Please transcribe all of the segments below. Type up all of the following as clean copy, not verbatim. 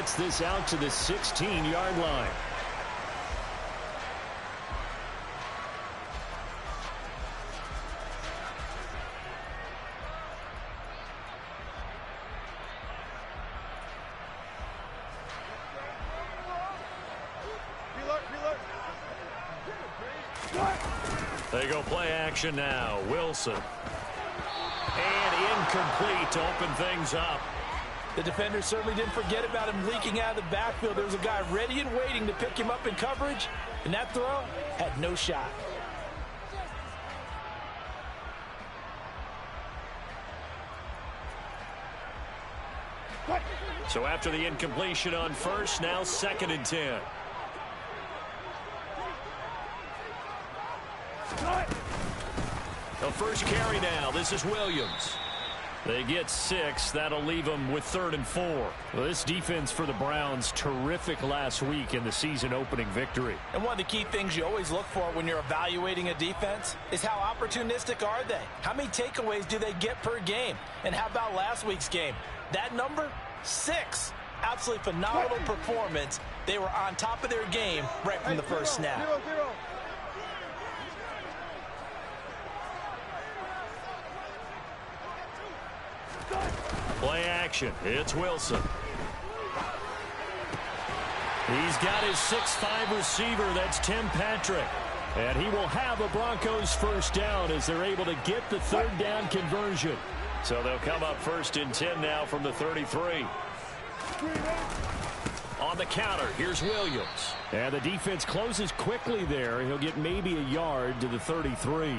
gets this out to the 16-yard line. They go play action now. Wilson. And incomplete to open things up. The defender certainly didn't forget about him leaking out of the backfield. There was a guy ready and waiting to pick him up in coverage, and that throw had no shot. So after the incompletion on first, now 2nd and 10. The first carry now. This is Williams. They get 6. That'll leave them with 3rd and 4. Well, this defense for the Browns, terrific last week in the season-opening victory. And one of the key things you always look for when you're evaluating a defense is how opportunistic are they? How many takeaways do they get per game? And how about last week's game? That number, 6. Absolutely phenomenal performance. They were on top of their game right from the first snap. 0-0. Play action. It's Wilson. He's got his 6'5" receiver. That's Tim Patrick. And he will have a Broncos first down as they're able to get the 3rd down conversion. So they'll come up 1st and 10 now from the 33. On the counter, here's Williams. And the defense closes quickly there. He'll get maybe a yard to the 33.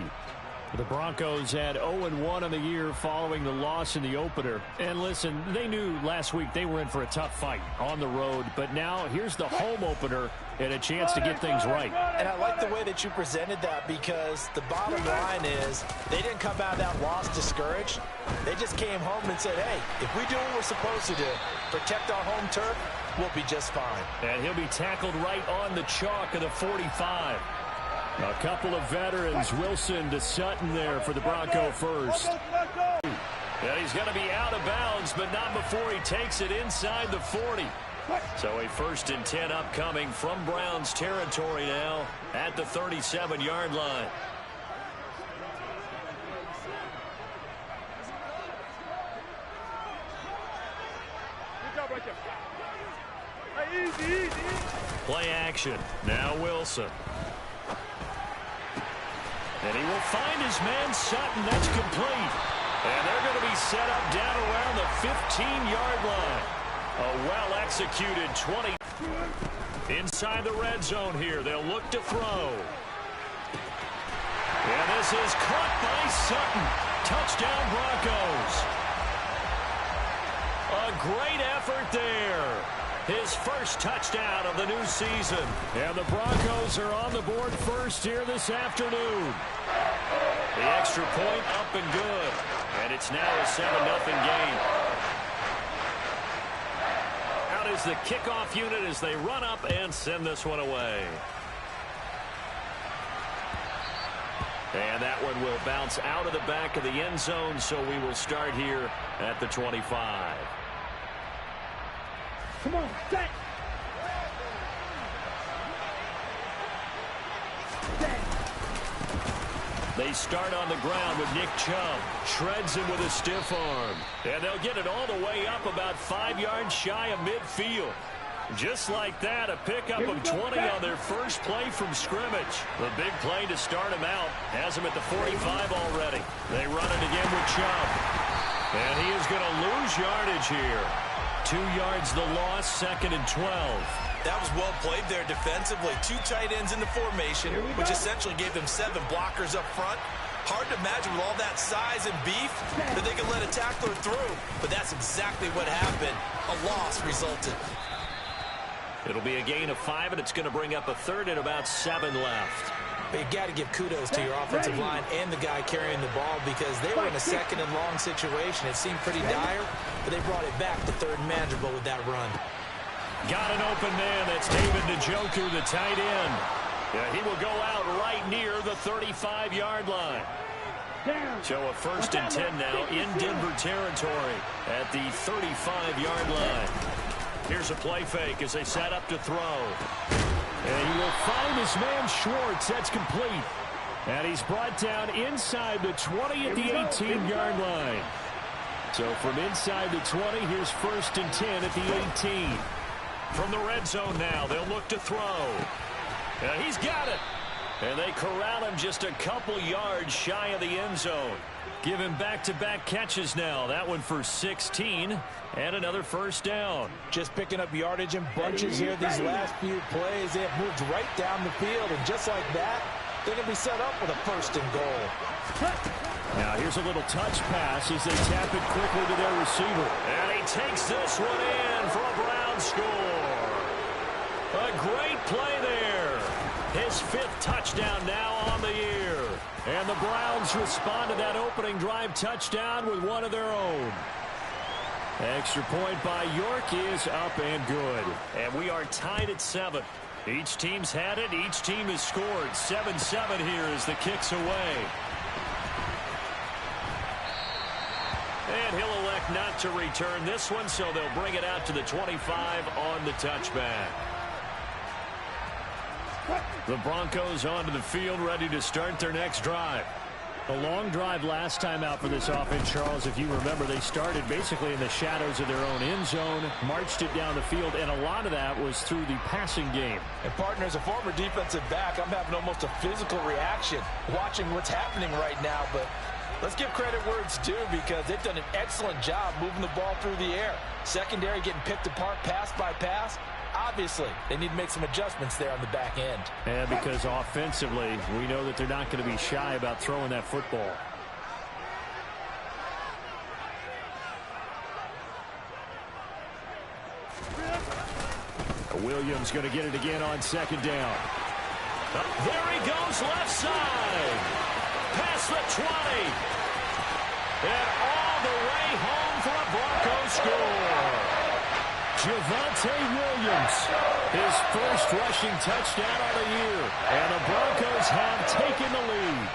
The Broncos had 0-1 on the year following the loss in the opener. And listen, they knew last week they were in for a tough fight on the road. But now here's the home opener and a chance to get things right. And I like the way that you presented that, because the bottom line is they didn't come out of that loss discouraged. They just came home and said, hey, if we do what we're supposed to do, protect our home turf, we'll be just fine. And he'll be tackled right on the chalk of the 45. A couple of veterans, Wilson to Sutton there for the Bronco first. And he's going to be out of bounds, but not before he takes it inside the 40. So a 1st and 10 upcoming from Browns territory now at the 37-yard line. Play action. Now Wilson. And he will find his man Sutton. That's complete. And they're going to be set up down around the 15-yard line. A well-executed 20. Inside the red zone here. They'll look to throw. And this is caught by Sutton. Touchdown Broncos. A great effort there. His first touchdown of the new season. And the Broncos are on the board first here this afternoon. The extra point up and good. And it's now a 7-0 game. Out is the kickoff unit as they run up and send this one away. And that one will bounce out of the back of the end zone, so we will start here at the 25. Come on, set. They start on the ground with Nick Chubb. Shreds him with a stiff arm. And they'll get it all the way up about 5 yards shy of midfield. Just like that, a pickup of 20 on their first play from scrimmage. The big play to start him out has him at the 45 already. They run it again with Chubb. And he is going to lose yardage here. 2 yards the loss, 2nd and 12. That was well played there defensively. 2 tight ends in the formation, which essentially gave them 7 blockers up front. Hard to imagine with all that size and beef that they could let a tackler through. But that's exactly what happened. A loss resulted. It'll be a gain of 5, and it's going to bring up a 3rd and about 7 left. But you got to give kudos to your offensive line and the guy carrying the ball, because they were in a 2nd and long situation. It seemed pretty dire, but they brought it back to 3rd and manageable with that run. Got an open man. That's David Njoku, the tight end. Yeah, he will go out right near the 35-yard line. So a 1st and 10 now in Denver territory at the 35-yard line. Here's a play fake as they set up to throw. And he will find his man Schwartz. That's complete. And he's brought down inside the 20 at the 18-yard line. So from inside the 20, here's 1st and 10 at the 18. From the red zone now, they'll look to throw. And he's got it. And they corral him just a couple yards shy of the end zone. Give him back-to-back catches now. That one for 16 and another first down. Just picking up yardage in bunches here these last few plays. They have moved right down the field, and just like that, they're going to be set up with a 1st and goal. Now here's a little touch pass as they tap it quickly to their receiver. And he takes this one in for a Brown score. A great play there. His 5th touchdown now on the year. And the Browns respond to that opening drive touchdown with one of their own. Extra point by York is up and good. And we are tied at 7. Each team's had it. Each team has scored. 7-7 here as the kick's away. And he'll elect not to return this one, so they'll bring it out to the 25 on the touchback. The Broncos onto the field, ready to start their next drive. A long drive last time out for this offense, Charles. If you remember, they started basically in the shadows of their own end zone, marched it down the field, and a lot of that was through the passing game. And, partner, as a former defensive back, I'm having almost a physical reaction watching what's happening right now. But let's give credit where it's due, because they've done an excellent job moving the ball through the air. Secondary getting picked apart pass by pass. Obviously, they need to make some adjustments there on the back end. And because offensively, we know that they're not going to be shy about throwing that football. Williams going to get it again on 2nd down. There he goes, left side. Past the 20. And all the way home for a Broncos score. Javonte Williams, his 1st rushing touchdown of the year. And the Broncos have taken the lead.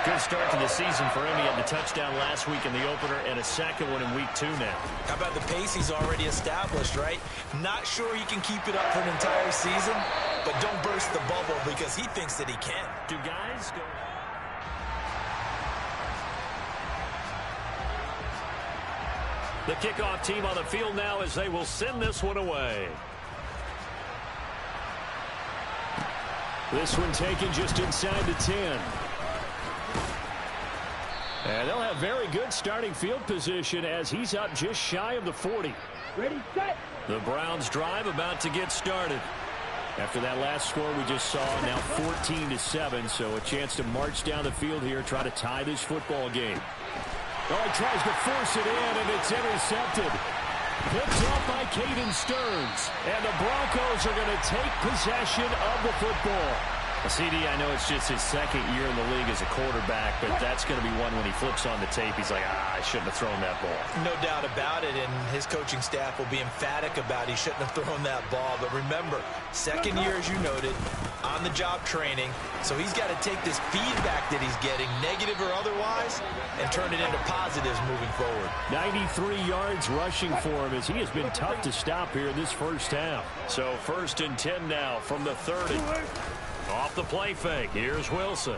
Good start to the season for him. He had the touchdown last week in the opener and a 2nd one in week 2 now. How about the pace he's already established, right? Not sure he can keep it up for an entire season, but don't burst the bubble because he thinks that he can. Do guys go... The kickoff team on the field now as they will send this one away. This one taken just inside the 10. And they'll have very good starting field position as he's up just shy of the 40. Ready, set. The Browns drive about to get started. After that last score we just saw, now 14-7, so a chance to march down the field here, try to tie this football game. Oh, he tries to force it in, and it's intercepted. Picked off by Caden Stearns. And the Broncos are going to take possession of the football. CD, I know it's just his 2nd year in the league as a quarterback, but that's going to be one when he flips on the tape. He's like, I shouldn't have thrown that ball. No doubt about it, and his coaching staff will be emphatic about he shouldn't have thrown that ball. But remember, 2nd year, as you noted, on-the-job training. So he's got to take this feedback that he's getting, negative or otherwise, and turn it into positives moving forward. 93 yards rushing for him as he has been tough to stop here in this 1st half. So 1st and 10 now from the 30. Off the play fake. Here's Wilson.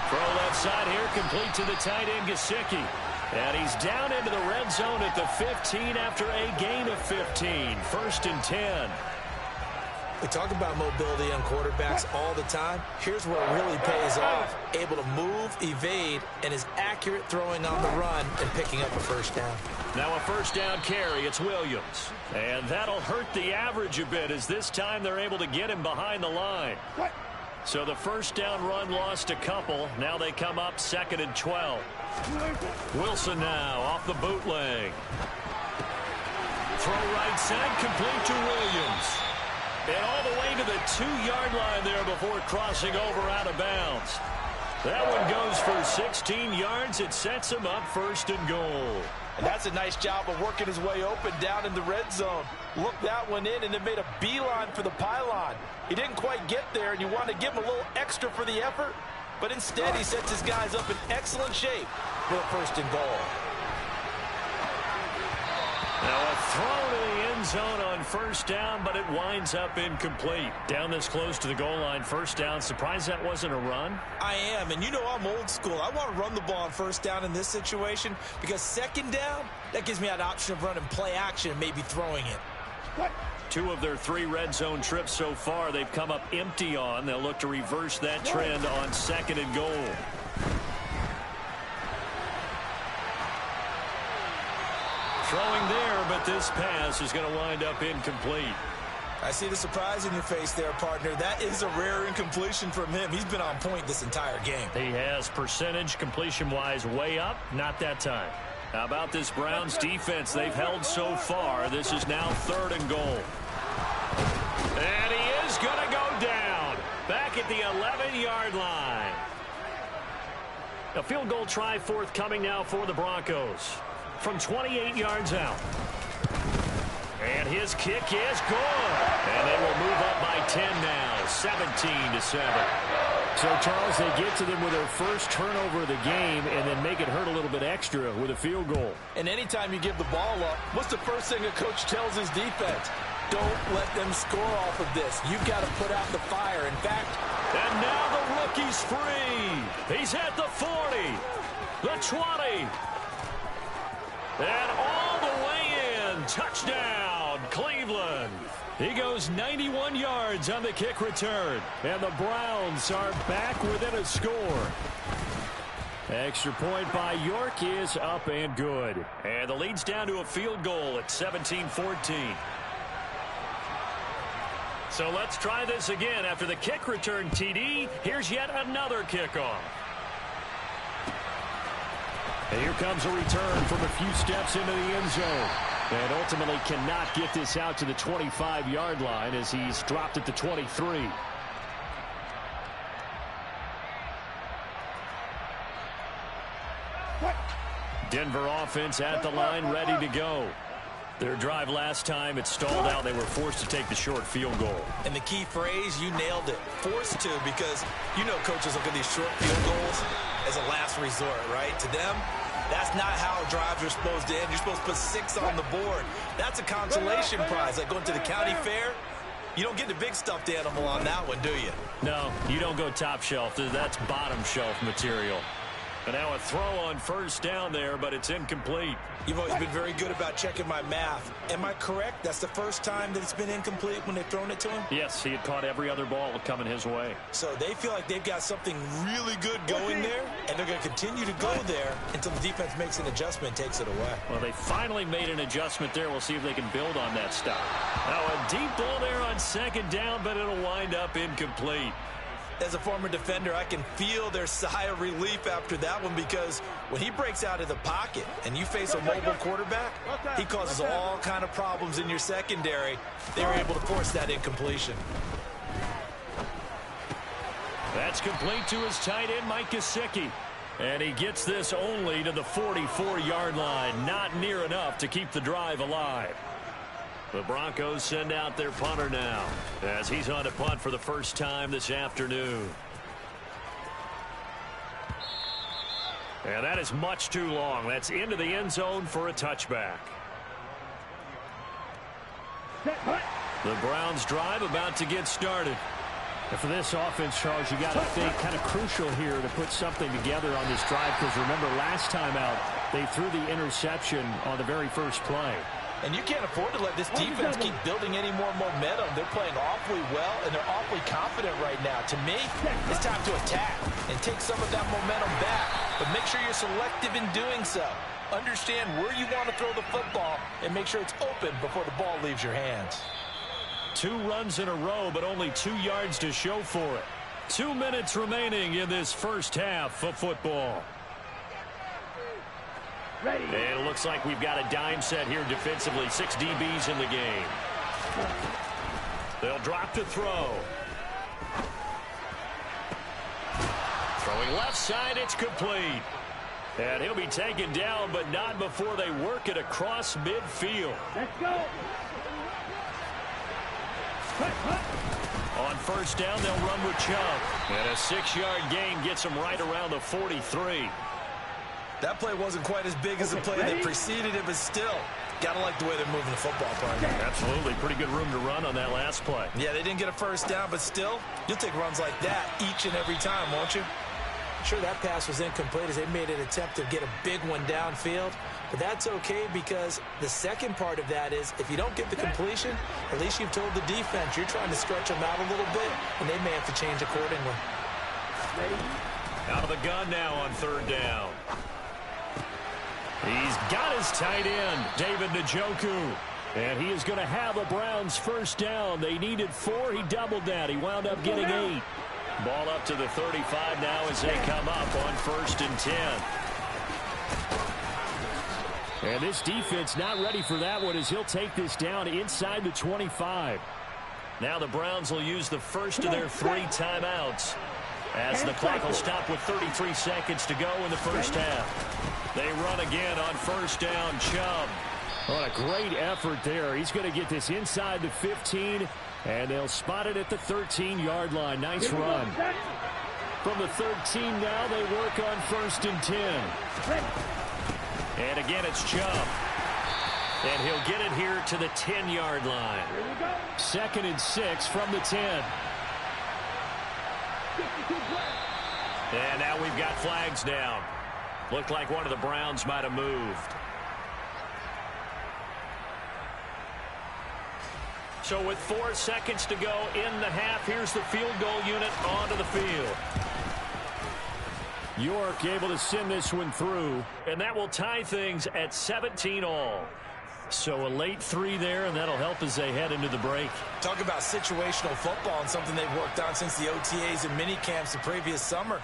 Throw left side here, complete to the tight end, Gesicki. And he's down into the red zone at the 15 after a gain of 15. 1st and 10. We talk about mobility on quarterbacks all the time. Here's where it really pays off. Able to move, evade, and is accurate throwing on the run and picking up a 1st down. Now a 1st down carry. It's Williams. And that'll hurt the average a bit as this time they're able to get him behind the line. So the 1st down run lost a couple. Now they come up 2nd and 12. Wilson now off the bootleg. Throw right side, complete to Williams. And all the way to the 2-yard line there before crossing over out of bounds. That one goes for 16 yards. It sets him up 1st and goal. And that's a nice job of working his way open down in the red zone. Looked that one in and then made a beeline for the pylon. He didn't quite get there, and you want to give him a little extra for the effort. But instead, he sets his guys up in excellent shape for a 1st and goal. Throw to the end zone on first down, but it winds up incomplete. Down this close to the goal line, first down. Surprised that wasn't a run? I am, and you know I'm old school. I want to run the ball on first down in this situation because second down, that gives me an option of running play action and maybe throwing it. What? 2 of their 3 red zone trips so far they've come up empty on. They'll look to reverse that trend on second and goal. Throwing there, but this pass is going to wind up incomplete. I see the surprise in your face there, partner. That is a rare incompletion from him. He's been on point this entire game. He has percentage completion-wise way up. Not that time. How about this Browns defense they've held so far? This is now 3rd and goal. And he is going to go down. Back at the 11-yard line. A field goal try forthcoming now for the Broncos. From 28 yards out. And his kick is good. And they will move up by 10 now, 17-7. So, Charles, they get to them with their first turnover of the game and then make it hurt a little bit extra with a field goal. And anytime you give the ball up, what's the first thing a coach tells his defense? Don't let them score off of this. You've got to put out the fire. In fact, and now the rookie's free. He's at the 40, the 20. And all the way in. Touchdown, Cleveland. He goes 91 yards on the kick return. And the Browns are back within a score. Extra point by York is up and good. And the lead's down to a field goal at 17-14. So let's try this again. After the kick return TD, here's yet another kickoff. And here comes a return from a few steps into the end zone. And ultimately cannot get this out to the 25-yard line as he's dropped at the 23. Denver offense at the line, ready to go. Their drive last time, it stalled out. They were forced to take the short field goal. And the key phrase, you nailed it. Forced to, because you know coaches look at these short field goals as a last resort, right? To them, that's not how drives are supposed to end. You're supposed to put 6 on the board. That's a consolation prize. Like going to the county fair, you don't get the big stuffed animal on that one, do you? No, you don't go top shelf. That's bottom shelf material. And now a throw on first down there, but it's incomplete. You've always been very good about checking my math. Am I correct? That's the first time that it's been incomplete when they've thrown it to him? Yes, he had caught every other ball coming his way. So they feel like they've got something really good going there, and they're going to continue to go there until the defense makes an adjustment and takes it away. Well, they finally made an adjustment there. We'll see if they can build on that stop. Now a deep ball there on second down, but it'll wind up incomplete. As a former defender, I can feel their sigh of relief after that one, because when he breaks out of the pocket and you face a mobile quarterback, he causes all kind of problems in your secondary. They were able to force that incompletion. That's complete to his tight end, Mike Gesicki. And he gets this only to the 44-yard line. Not near enough to keep the drive alive. The Broncos send out their punter now as he's on to punt for the first time this afternoon. And that is much too long. That's into the end zone for a touchback. The Browns drive about to get started. And for this offense, Charles, you got to think kind of crucial here to put something together on this drive, because remember last time out they threw the interception on the very first play. And you can't afford to let this defense keep building any more momentum. They're playing awfully well, and they're awfully confident right now. To me, it's time to attack and take some of that momentum back. But make sure you're selective in doing so. Understand where you want to throw the football and make sure it's open before the ball leaves your hands. 2 runs in a row, but only 2 yards to show for it. 2 minutes remaining in this first half of football. Ready. And it looks like we've got a dime set here defensively. 6 DBs in the game. They'll drop to throw. Throwing left side, it's complete. And he'll be taken down, but not before they work it across midfield. Let's go. On first down, they'll run with Chubb. And a 6-yard gain gets him right around the 43. That play wasn't quite as big as the play that preceded it, but still, Got to like the way they're moving the football, partner. Absolutely. Pretty good room to run on that last play. Yeah, they didn't get a first down, but still, you'll take runs like that each and every time, won't you? Sure, that pass was incomplete as they made an attempt to get a big one downfield, but that's okay because the second part of that is if you don't get the completion, at least you've told the defense you're trying to stretch them out a little bit, and they may have to change accordingly. Out of the gun now on third down. He's got his tight end, David Njoku. And he is going to have a Browns first down. They needed 4. He doubled that. He wound up getting 8. Ball up to the 35 now as they come up on 1st and 10. And this defense not ready for that one as he'll take this down inside the 25. Now the Browns will use the first of their 3 timeouts as the clock will stop with 33 seconds to go in the first half. They run again on 1st down. Chubb. What a great effort there. He's going to get this inside the 15, and they'll spot it at the 13-yard line. Nice run. From the 13 now, they work on 1st and 10. And again, it's Chubb. And he'll get it here to the 10-yard line. 2nd and 6 from the 10. And now we've got flags down. Looked like one of the Browns might have moved. So with 4 seconds to go in the half, here's the field goal unit onto the field. York able to send this one through. And that will tie things at 17 all. So a late 3 there, and that'll help as they head into the break. Talk about situational football and something they've worked on since the OTAs and mini camps the previous summer.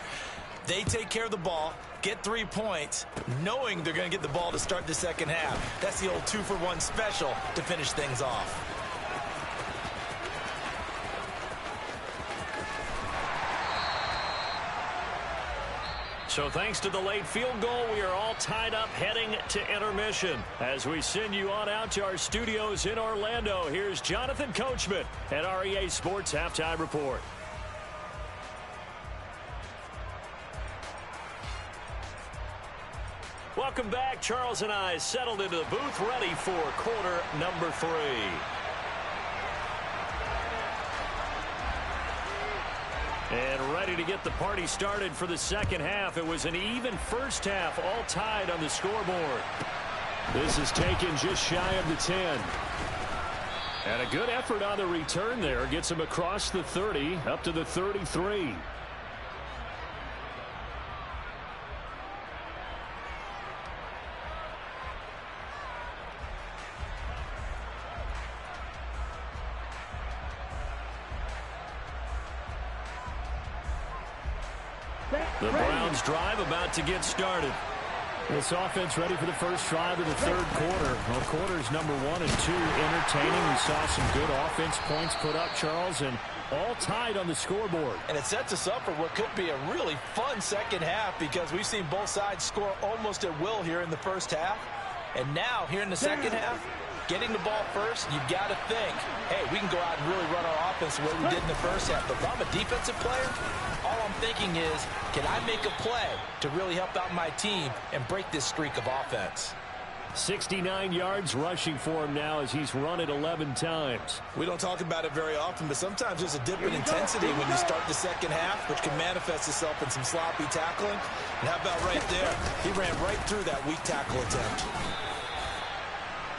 They take care of the ball, get 3 points, knowing they're going to get the ball to start the second half. That's the old 2-for-1 special to finish things off. So thanks to the late field goal, we are all tied up heading to intermission. As we send you on out to our studios in Orlando, here's Jonathan Coachman at REA Sports Halftime Report. Welcome back. Charles and I settled into the booth, ready for quarter number 3. And ready to get the party started for the second half. It was an even first half, all tied on the scoreboard. This is taken just shy of the 10. And a good effort on the return there. Gets him across the 30, up to the 33. The Browns drive about to get started. This offense ready for the first drive of the third quarter. Well, quarters number 1 and 2 entertaining. We saw some good offense points put up, Charles, and all tied on the scoreboard. And it sets us up for what could be a really fun second half because we've seen both sides score almost at will here in the first half. And now, here in the second half, getting the ball first, you've got to think, hey, we can go out and really run our offense the way we did in the first half. But if I'm a defensive player, all I'm thinking is, can I make a play to really help out my team and break this streak of offense? 69 yards rushing for him now as he's run it 11 times. We don't talk about it very often, but sometimes there's a dip in intensity when you start the second half, which can manifest itself in some sloppy tackling. And how about right there? He ran right through that weak tackle attempt.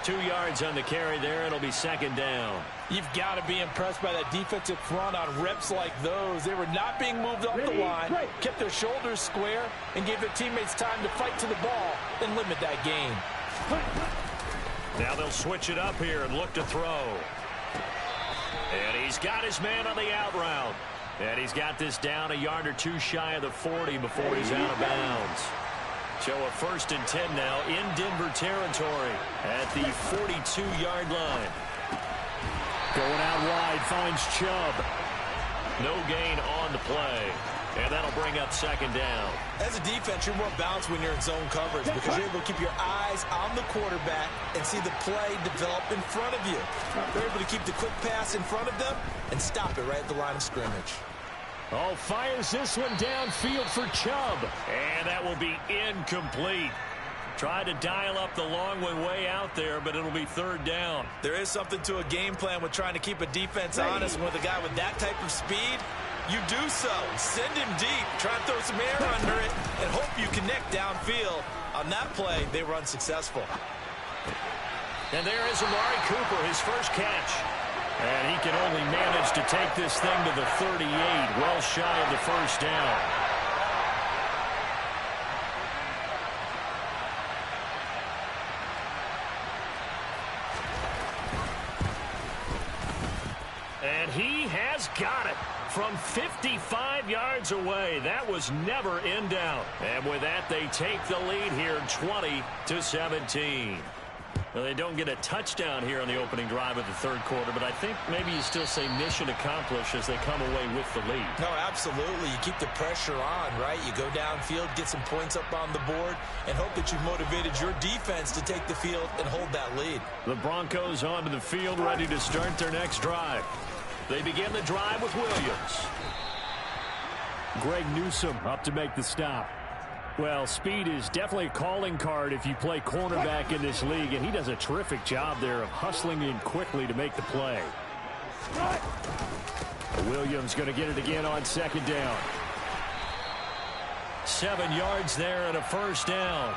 2 yards on the carry there. It'll be second down. You've got to be impressed by that defensive front on reps like those. They were not being moved off the line, kept their shoulders square, and gave their teammates time to fight to the ball and limit that gain. Now they'll switch it up here and look to throw. And he's got his man on the out route. And he's got this down a yard or 2 shy of the 40 before he's out of bounds. So a 1st and 10 now in Denver territory at the 42-yard line. Going out wide, finds Chubb. No gain on the play. And that'll bring up second down. As a defense, you're more balanced when you're in zone coverage because you're able to keep your eyes on the quarterback and see the play develop in front of you. They're able to keep the quick pass in front of them and stop it right at the line of scrimmage. Oh, fires this one downfield for Chubb. And that will be incomplete. Tried to dial up the long one way out there, but it'll be third down. There is something to a game plan with trying to keep a defense honest. And with a guy with that type of speed, you do so. Send him deep. Try and throw some air under it and hope you connect downfield. On that play, they were unsuccessful. And there is Amari Cooper, his first catch. And he can only manage to take this thing to the 38, well shy of the first down. And he has got it from 55 yards away. That was never in doubt. And with that, they take the lead here 20-17. Well, they don't get a touchdown here on the opening drive of the third quarter, but I think maybe you still say mission accomplished as they come away with the lead. No, absolutely. You keep the pressure on, right? You go downfield, get some points up on the board, and hope that you've motivated your defense to take the field and hold that lead. The Broncos onto the field, ready to start their next drive. They begin the drive with Williams. Greg Newsome up to make the stop. Well, speed is definitely a calling card if you play cornerback in this league, and he does a terrific job there of hustling in quickly to make the play. Williams going to get it again on second down. 7 yards there and a first down.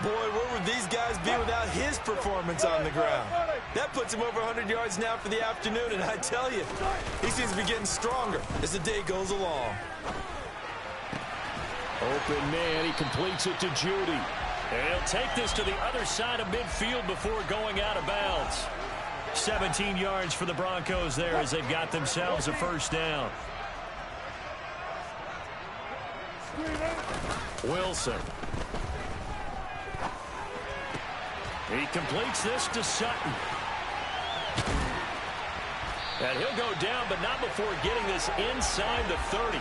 Boy, where would these guys be without his performance on the ground? That puts him over 100 yards now for the afternoon, and I tell you, he seems to be getting stronger as the day goes along. Open man, he completes it to Judy. And he'll take this to the other side of midfield before going out of bounds. 17 yards for the Broncos there as they've got themselves a first down. Wilson. He completes this to Sutton. And he'll go down, but not before getting this inside the 30.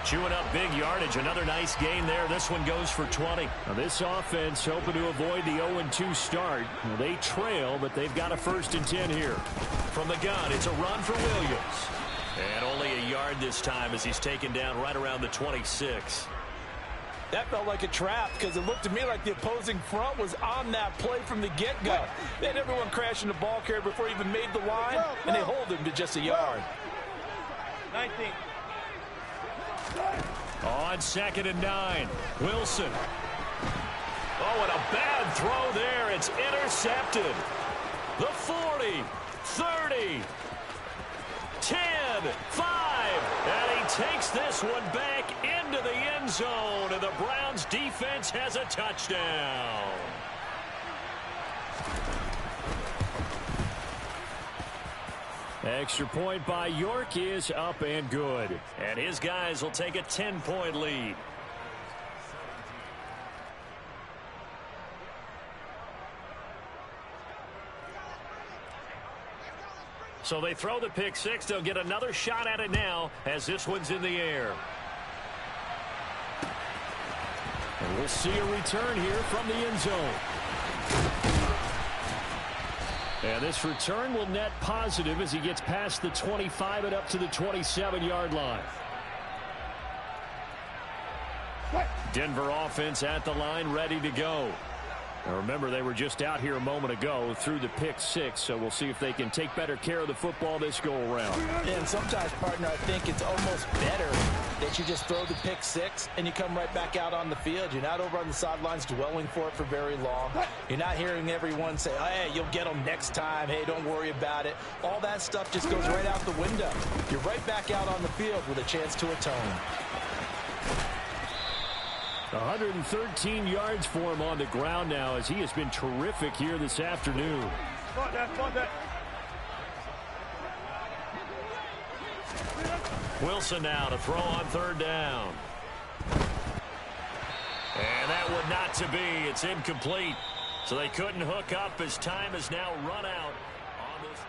Chewing up big yardage. Another nice gain there. This one goes for 20. Now this offense hoping to avoid the 0-2 start. Well, they trail, but they've got a 1st and 10 here. From the gun, it's a run for Williams. And only a yard this time as he's taken down right around the 26. That felt like a trap because it looked to me like the opposing front was on that play from the get-go. They had everyone crashing the ball carrier before he even made the line, and they hold him to just a yard. 19. On 2nd and 9, Wilson. Oh, and a bad throw there. It's intercepted. The 40, 30, 10, 5. And he takes this one back into the end zone, and the Browns defense has a touchdown. Extra point by York is up and good. And his guys will take a 10-point lead. So they throw the pick six. They'll get another shot at it now as this one's in the air. And we'll see a return here from the end zone. And this return will net positive as he gets past the 25 and up to the 27-yard line. Denver offense at the line, ready to go. Now remember, they were just out here a moment ago through the pick six, so we'll see if they can take better care of the football this go-around. And sometimes, partner, I think it's almost better that you just throw the pick six and you come right back out on the field. You're not over on the sidelines dwelling for it for very long. You're not hearing everyone say, hey, you'll get them next time. Hey, don't worry about it. All that stuff just goes right out the window. You're right back out on the field with a chance to atone. 113 yards for him on the ground now as he has been terrific here this afternoon. Wilson now to throw on 3rd down. And that would not to be. It's incomplete. So they couldn't hook up as time has now run out on this.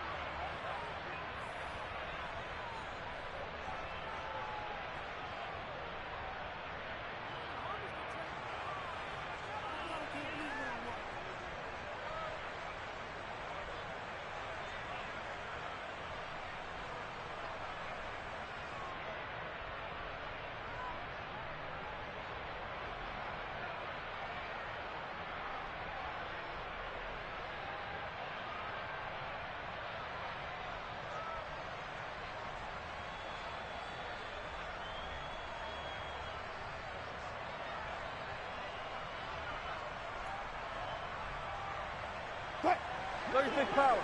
36 power.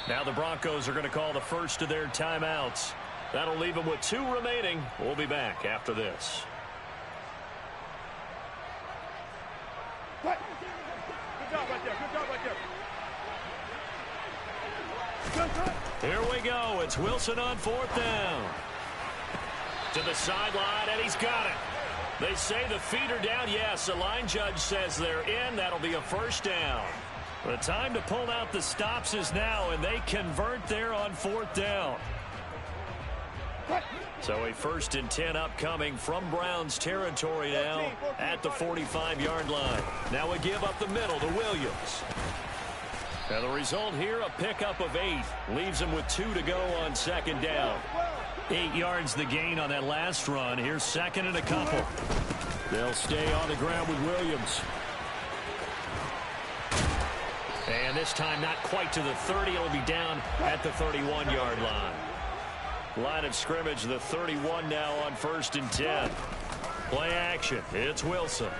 Now the Broncos are going to call the first of their timeouts. That'll leave them with 2 remaining. We'll be back after this. Good job right there. Good job right there. Good cut. Here we go. It's Wilson on 4th down. To the sideline, and he's got it. They say the feet are down. Yes, the line judge says they're in. That'll be a first down. The time to pull out the stops is now, and they convert there on 4th down. So a 1st and 10 upcoming from Browns territory now at the 45-yard line. Now we give up the middle to Williams. And the result here, a pickup of 8. Leaves him with 2 to go on 2nd down. 8 yards the gain on that last run. Here's 2nd and a couple. They'll stay on the ground with Williams. And this time not quite to the 30. It'll be down at the 31-yard line. Line of scrimmage, the 31 now on 1st and 10. Play action. It's Wilson.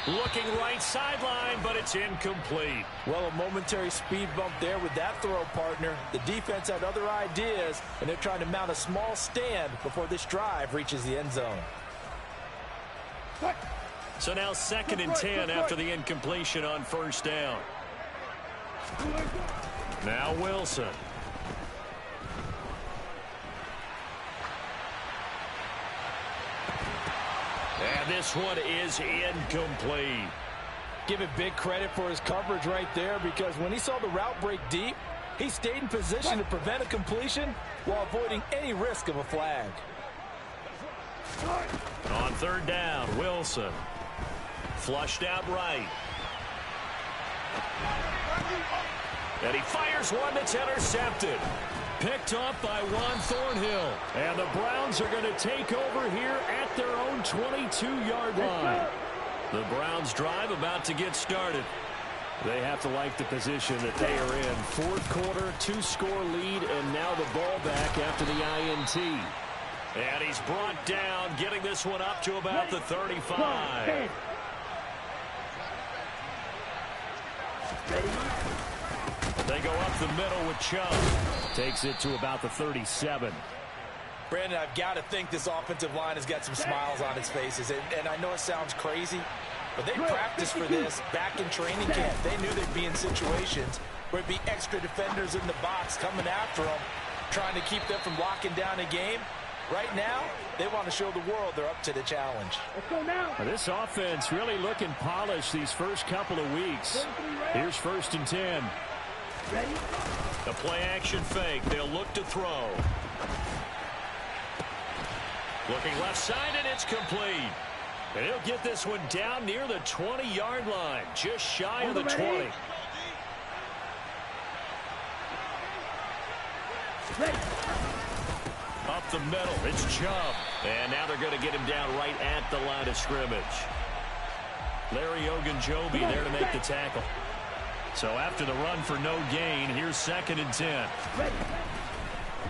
Looking right sideline, but it's incomplete. Well, a momentary speed bump there with that throw, partner. The defense had other ideas, and they're trying to mount a small stand before this drive reaches the end zone. So now 2nd and 10 after the incompletion on 1st down. Now Wilson. And this one is incomplete. Give it big credit for his coverage right there, because when he saw the route break deep, he stayed in position to prevent a completion while avoiding any risk of a flag. On 3rd down, Wilson. Flushed out right. And he fires one that's intercepted. Picked off by Juan Thornhill. And the Browns are going to take over here at their own 22-yard line. The Browns drive about to get started. They have to like the position that they are in. 4th quarter, 2-score lead, and now the ball back after the INT. And he's brought down, getting this one up to about the 35. They go up the middle with Chubb. Takes it to about the 37. Brandon, I've got to think this offensive line has got some smiles on its faces. And I know it sounds crazy, but they practiced for this back in training camp. They knew they'd be in situations where it'd be extra defenders in the box coming after them, trying to keep them from locking down a game. Right now, they want to show the world they're up to the challenge. Let's go now. This offense really looking polished these first couple of weeks. Here's 1st and 10. Ready? The play action fake. They'll look to throw. Looking left side, and it's complete. And he'll get this one down near the 20-yard line, just shy of the 20. Ready. Up the middle, it's Chubb. And now they're going to get him down right at the line of scrimmage. Larry Ogunjobi there to make the tackle. So after the run for no gain, here's 2nd and 10.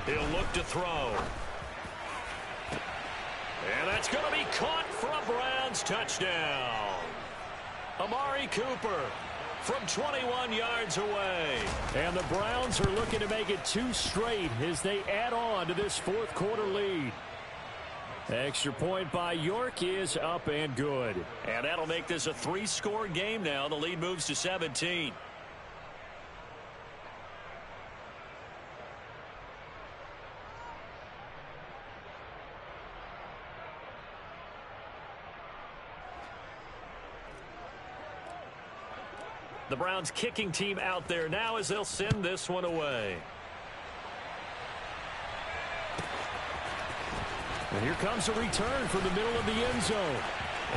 He'll look to throw. And that's going to be caught for a Browns touchdown. Amari Cooper from 21 yards away. And the Browns are looking to make it 2 straight as they add on to this 4th quarter lead. Extra point by York is up and good. And that'll make this a 3-score game now. The lead moves to 17. The Browns kicking team out there now as they'll send this one away. And here comes a return from the middle of the end zone.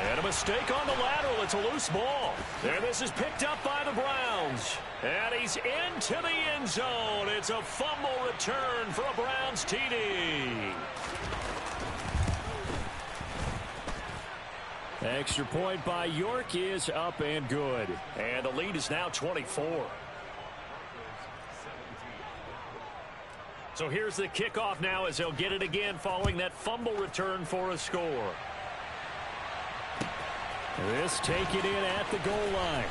And a mistake on the lateral. It's a loose ball. And this is picked up by the Browns. And he's into the end zone. It's a fumble return for a Browns TD. Extra point by York is up and good. And the lead is now 24. So here's the kickoff now as they'll get it again following that fumble return for a score. This taken in at the goal line.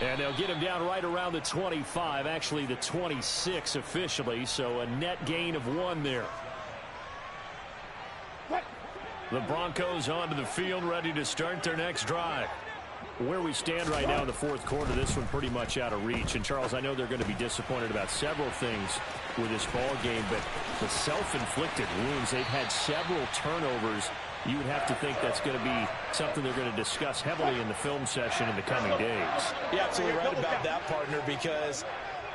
And they'll get him down right around the 25, actually the 26 officially, so a net gain of 1 there. The Broncos onto the field, ready to start their next drive. Where we stand right now in the fourth quarter, this one pretty much out of reach. And, Charles, I know they're going to be disappointed about several things with this ball game, but the self-inflicted wounds, they've had several turnovers. You would have to think that's going to be something they're going to discuss heavily in the film session in the coming days. You're absolutely right about that, partner, because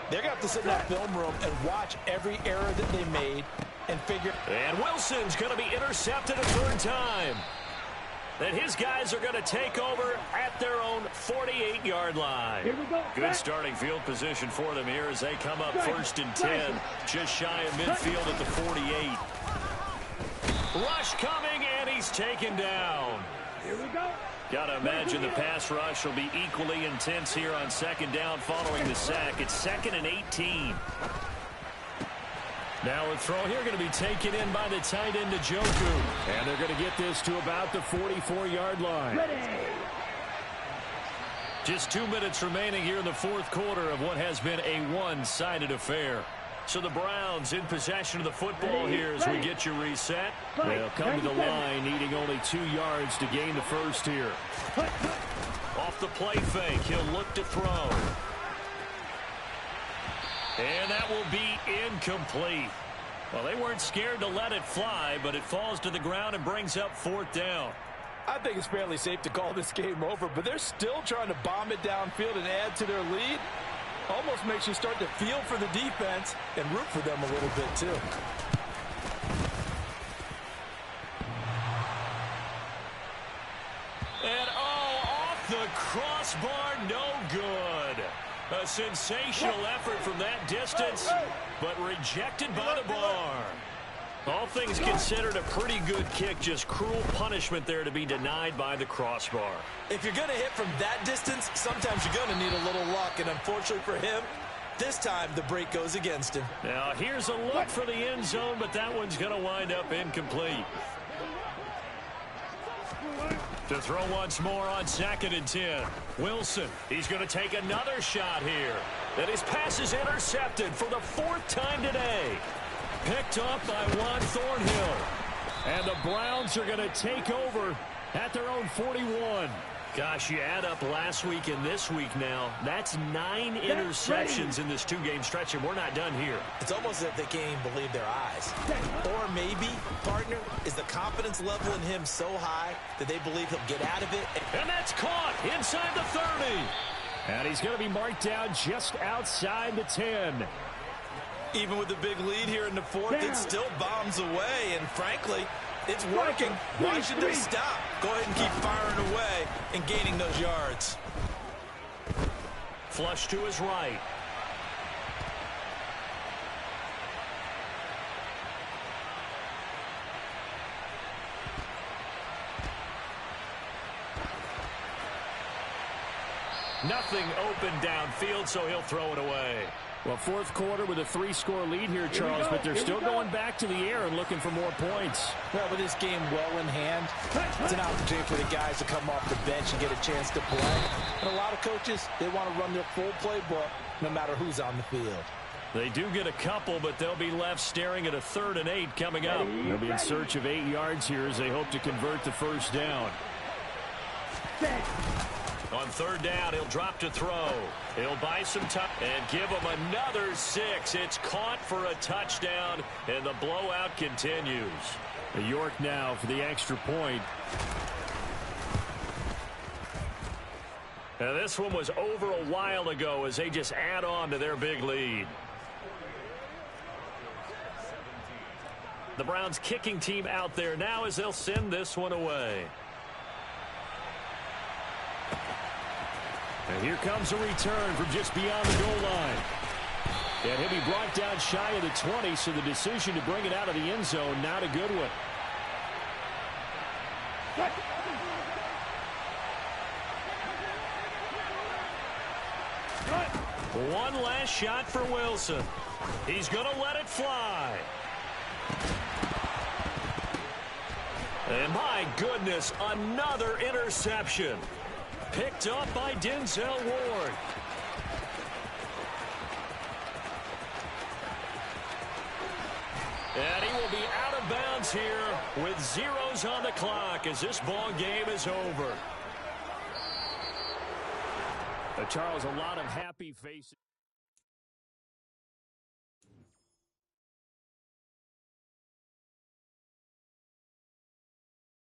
they're going to have to sit in that film room and watch every error that they made and figure. And Wilson's going to be intercepted a third time. And his guys are going to take over at their own 48-yard line. Good starting field position for them here as they come up 1st and 10, just shy of midfield at the 48. Rush coming, and he's taken down. Here we go. Got to imagine the pass rush will be equally intense here on 2nd down following the sack. It's 2nd and 18. Now a throw here going to be taken in by the tight end Njoku. And they're going to get this to about the 44-yard line. Ready. Just 2 minutes remaining here in the fourth quarter of what has been a one-sided affair. So the Browns in possession of the football here as we get you reset. They'll come to the line needing only 2 yards to gain the first here. Off the play fake, he'll look to throw. And that will be incomplete. Well, they weren't scared to let it fly, but it falls to the ground and brings up 4th down. I think it's fairly safe to call this game over, but they're still trying to bomb it downfield and add to their lead. Almost makes you start to feel for the defense and root for them a little bit, too. And, off the crossbar, no good. A sensational effort from that distance, but rejected by the bar. All things considered, a pretty good kick, just cruel punishment there to be denied by the crossbar. If you're going to hit from that distance, sometimes you're going to need a little luck, and unfortunately for him, this time the break goes against him. Now here's a look for the end zone, but that one's going to wind up incomplete. To throw once more on 2nd and 10. Wilson, he's going to take another shot here. And his pass is intercepted for the 4th time today. Picked up by Juan Thornhill. And the Browns are going to take over at their own 41. Gosh, you add up last week and this week now. That's 9 interceptions in this 2-game stretch, and we're not done here. It's almost as if they can't even believe their eyes. Or maybe, partner, is the confidence level in him so high that they believe he'll get out of it. And that's caught inside the 30. And he's going to be marked down just outside the 10. Even with the big lead here in the 4th, it still bombs away, and frankly, it's working. Why should they stop? Go ahead and keep firing away and gaining those yards. Flush to his right. Nothing open downfield, so he'll throw it away. Well, fourth quarter with a 3-score lead here, Charles, but they're still going back to the air and looking for more points. Well, with this game well in hand, it's an opportunity for the guys to come off the bench and get a chance to play. And a lot of coaches, they want to run their full playbook no matter who's on the field. They do get a couple, but they'll be left staring at a 3rd and 8 coming up. They'll be in search of 8 yards here as they hope to convert the first down. On 3rd down, he'll drop to throw. He'll buy some time and give him another 6. It's caught for a touchdown, and the blowout continues. York now for the extra point. Now, this one was over a while ago as they just add on to their big lead. The Browns kicking team out there now as they'll send this one away. And here comes a return from just beyond the goal line. And he'll be brought down shy of the 20, so the decision to bring it out of the end zone, not a good one. One last shot for Wilson. He's going to let it fly. And my goodness, another interception. Picked up by Denzel Ward. And he will be out of bounds here with zeros on the clock as this ball game is over. Charles, a lot of happy faces.